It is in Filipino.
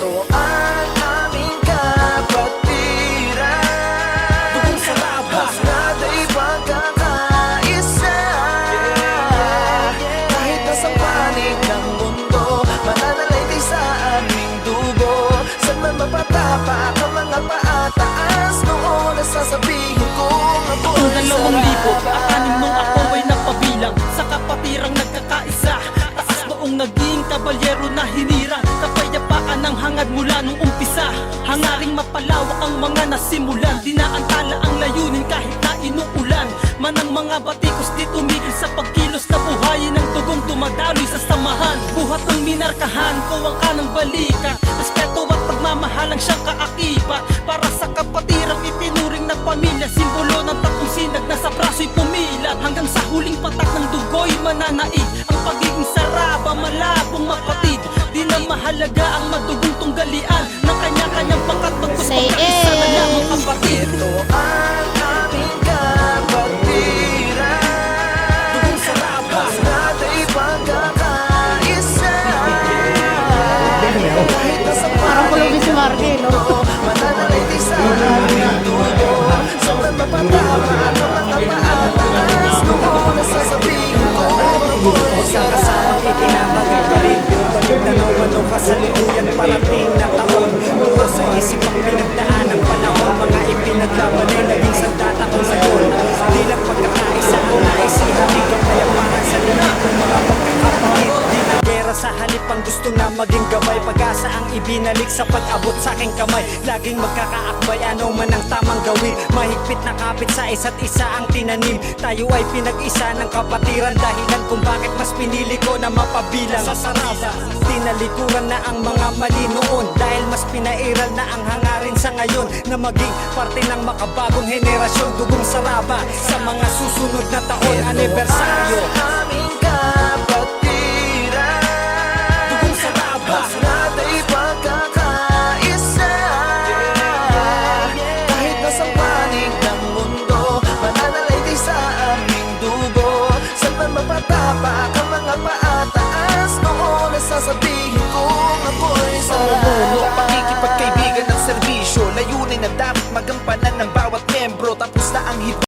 Ito ang aming kapatiran, Tugong Saraba, naday pagkakaisa. Kahit nasa panig ng mundo, mananalayti sa aming dugo. Saan man mapatapak ang mga paataas, noon nasasabihin ko taong 2006 nung ako ay napabilang sa kapatirang nagkakaisa. Taas noong naging kabalyero na hinirang, kapayapaan ang hangad mula nung umpisa. Hangaring mapalawak ang mga nasimulan, dinaantala ang layunin kahit na inuulan. Manang mga batikos di tumigil sa pagkilos na buhayin ng tugong tumadaloy sa samahan. Buhat ng minarkahan, kuwang ka ng balikat, respeto at pagmamahalang siyang kaakibat. Para sa kapatirang itinuring na pamilya, simbolo ng takong sinag na sa braso'y pumilat. Hanggang sa huling patak ng dugo'y mananaig, ang pagiging Saraba malabong mapatid. Di na mahalaga ang madugong tunggalian ng kanya-kanyang pangkat, bagkus pagkaisa na lamang kapatid. Ito ang aming kapatiran, Tugong Saraba, naday pagkakaisa. Kahit nasa panig si Marvin, no? mananalayti sa aming dugo. Saan man mapatapak ang mga paataas, noon nasasabihin ko ako'y Sama-sama itinamagay pa rin Balik na naman kasalukuyan parating na taon. Mula sa isip ang pinagdaan ng panahon, mga ipinaglaban ay naging sandata ko ngayon. Di lang pagkakaisa ang naisihan, hanggang kaya parang sa linig ng mga pagkakapatid. Di na gera sa halip ang gusto na maging gabay, pag-asa ang ibinalik sa pag-abot sa aking kamay. Laging magkakaakbay, ano man ang tamang gawin. Mahigpit na kapit sa isa't isa ang tinanim. Tayo ay pinag-isa ng kapatiran, dahilan kung bakit mas pinili ko na mapabilang sa Saraba. Tinalikuran na ang mga mali noon, dahil mas pinairal na ang hangarin sa ngayon, na maging parte ng makabagong henerasyon. Tugong Saraba sa mga susunod na taon, anibersaryo. aming